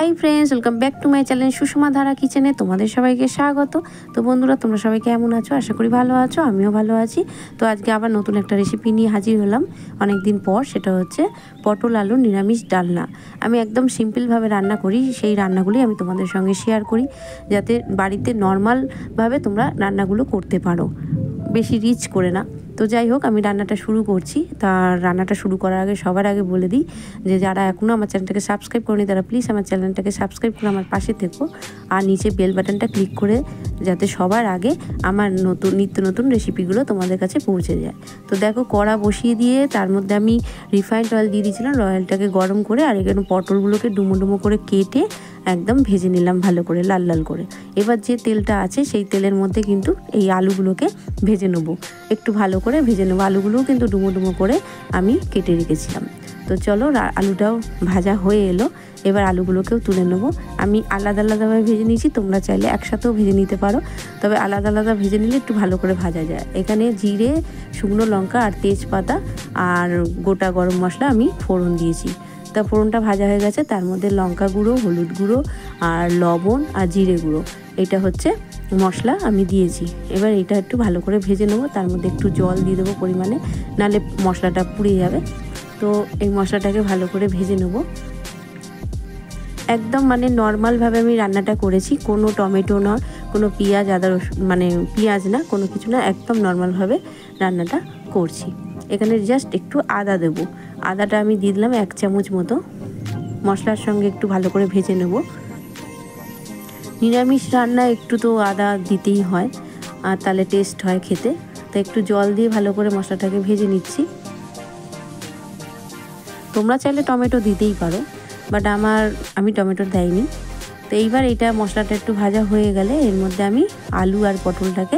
Hi friends, welcome back to my channel Sushma ধারা কিচেনে তোমাদের সবাইকে স্বাগত। তো বন্ধুরা, তোমরা সবাই কেমন আছো? আশা করি ভালো আছো, আমিও ভালো আছি। তো আজকে আবার নতুন একটা রেসিপি নিয়ে হাজির হলাম অনেক দিন পর। সেটা হচ্ছে পটল আলু নিরামিষ ডালনা। আমি একদম সিম্পলভাবে রান্না করি, সেই রান্নাগুলি আমি তোমাদের সঙ্গে শেয়ার করি, যাতে বাড়িতে নর্মালভাবে তোমরা রান্নাগুলো করতে পারো, বেশি রিচ করে না। তো যাই হোক, আমি রান্নাটা শুরু করছি। তার রান্নাটা শুরু করার আগে সবার আগে বলে দিই যে যারা এখনও আমার চ্যানেলটাকে সাবস্ক্রাইব করেনি তারা প্লিজ আমার চ্যানেলটাকে সাবস্ক্রাইব করে আমার পাশে থেকো, আর নিচে বেল বাটনটা ক্লিক করে, যাতে সবার আগে আমার নিত্য নতুন রেসিপিগুলো তোমাদের কাছে পৌঁছে যায়। তো দেখো, কড়া বসিয়ে দিয়ে তার মধ্যে আমি রিফাইন্ড অয়েল দিয়ে দিয়েছিলাম। অয়েলটাকে গরম করে আর এখানে পটলগুলোকে ডুমো ডুমো করে কেটে একদম ভেজে নিলাম ভালো করে, লাল লাল করে। এবার যে তেলটা আছে সেই তেলের মধ্যে কিন্তু এই আলুগুলোকে ভেজে নেবো, একটু ভালো করে ভেজে নেবো। আলুগুলোও কিন্তু ডুমো ডুমো করে আমি কেটে রেখেছিলাম। তো চলো, আলুটাও ভাজা হয়ে এলো। এবার আলুগুলোকেও তুলে নেবো। আমি আলাদা আলাদাভাবে ভেজে নিয়েছি, তোমরা চাইলে একসাথেও ভেজে নিতে পারো, তবে আলাদা আলাদা ভেজে নিলে একটু ভালো করে ভাজা যায়। এখানে জিরে, শুকনো লঙ্কা আর তেজপাতা আর গোটা গরম মশলা আমি ফোড়ন দিয়েছি। তা ফোড়নটা ভাজা হয়ে গেছে, তার মধ্যে লঙ্কা গুঁড়ো, হলুদ গুঁড়ো আর লবণ আর জিরে গুঁড়ো, এটা হচ্ছে মশলা আমি দিয়েছি। এবার এটা একটু ভালো করে ভেজে নেবো। তার মধ্যে একটু জল দিয়ে দেবো পরিমাণে, নাহলে মশলাটা পুড়ে যাবে। তো এই মশলাটাকে ভালো করে ভেজে নেব। একদম মানে নর্মালভাবে আমি রান্নাটা করেছি, কোনো টমেটো না, কোনো পেঁয়াজ, আদা রসুন, মানে পেঁয়াজ না, কোনো কিছু না, একদম নর্মালভাবে রান্নাটা করছি। এখানে জাস্ট একটু আদা দেবো। আদাটা আমি দিয়ে দিলাম 1 চামচ মতো। মশলার সঙ্গে একটু ভালো করে ভেজে নেব। নিরামিষ রান্না একটু তো আদা দিতেই হয়, আর তাহলে টেস্ট হয় খেতে। তো একটু জল দিয়ে ভালো করে মশলাটাকে ভেজে নিচ্ছি। তোমরা চাইলে টমেটো দিতেই পারো, বাট আমি টমেটো দেয়নি। তো এইবার এটা মশলাটা একটু ভাজা হয়ে গেলে এর মধ্যে আমি আলু আর পটলটাকে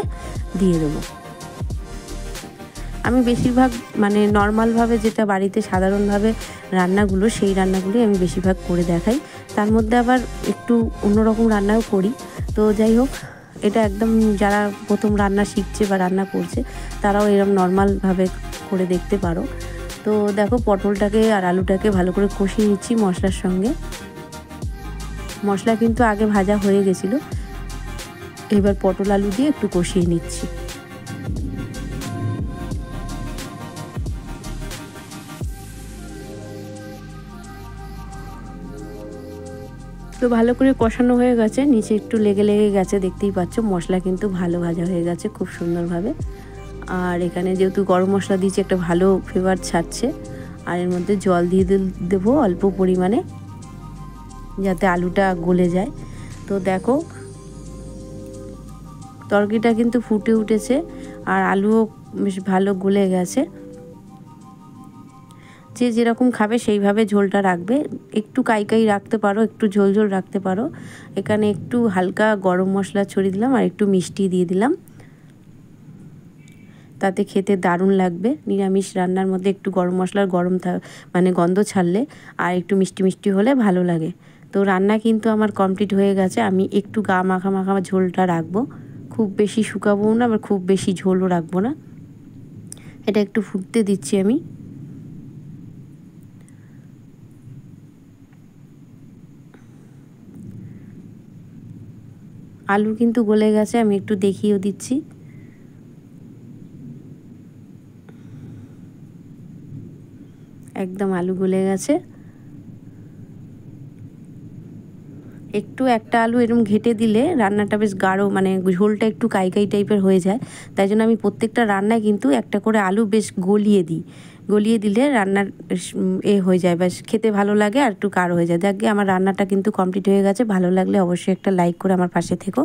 দিয়ে দেবো। আমি বেশিরভাগ মানে নর্মালভাবে যেটা বাড়িতে সাধারণভাবে রান্নাগুলো, সেই রান্নাগুলি আমি বেশিরভাগ করে দেখাই। তার মধ্যে আবার একটু অন্যরকম রান্নাও করি। তো যাই হোক, এটা একদম যারা প্রথম রান্না শিখছে বা রান্না করছে তারাও এরকম নর্মালভাবে করে দেখতে পারো। তো দেখো, পটলটাকে আর আলুটাকে ভালো করে কষিয়ে নিচ্ছি মশলার সঙ্গে। মশলা কিন্তু আগে ভাজা হয়ে গেছিলো। এবার পটল আলু দিয়ে একটু কষিয়ে নিচ্ছি। তো ভালো করে কষানো হয়ে গেছে, নিচে একটু লেগে লেগে গেছে, দেখতেই পাচ্ছ। মশলা কিন্তু ভালো ভাজা হয়ে গেছে খুব সুন্দরভাবে। আর এখানে যেহেতু গরম মশলা দিয়েছি, একটা ভালো ফ্লেভার ছাড়ছে। আর এর মধ্যে জল দিয়ে দেবো অল্প পরিমাণে, যাতে আলুটা গলে যায়। তো দেখো, তরকারিটা কিন্তু ফুটে উঠেছে আর আলুও বেশ ভালো গলে গেছে। যে যেরকম খাবে সেইভাবে ঝোলটা রাখবে। একটু কাই রাখতে পারো, একটু ঝোল ঝোল রাখতে পারো। এখানে একটু হালকা গরম মশলা ছড়িয়ে দিলাম আর একটু মিষ্টি দিয়ে দিলাম, তাতে খেতে দারুণ লাগবে। নিরামিষ রান্নার মধ্যে একটু গরম মশলার মানে গন্ধ ছাড়লে আর একটু মিষ্টি মিষ্টি হলে ভালো লাগে। তো রান্না কিন্তু আমার কমপ্লিট হয়ে গেছে। আমি একটু গা মাখা মাখা ঝোলটা রাখবো, খুব বেশি শুকাবো না, আবার খুব বেশি ঝোলও রাখবো না। এটা একটু ফুটতে দিচ্ছি আমি। আলু কিন্তু গলে গেছে, আমি একটু দেখিয়েও দিচ্ছি। একদম আলু গলে গেছে। একটু একটা আলু এরকম ঘেটে দিলে রান্নাটা বেশ গাঢ়, মানে ঝোলটা একটু কাই টাইপের হয়ে যায়। তাই জন্য আমি প্রত্যেকটা রান্নায় কিন্তু একটা করে আলু বেশ গলিয়ে দিলে রান্নার হয়ে যায়, বেশ খেতে ভালো লাগে আর একটু গাঢ় হয়ে যায়। দেখবে আমার রান্নাটা কিন্তু কমপ্লিট হয়ে গেছে। ভালো লাগলে অবশ্যই একটা লাইক করে আমার পাশে থেকো।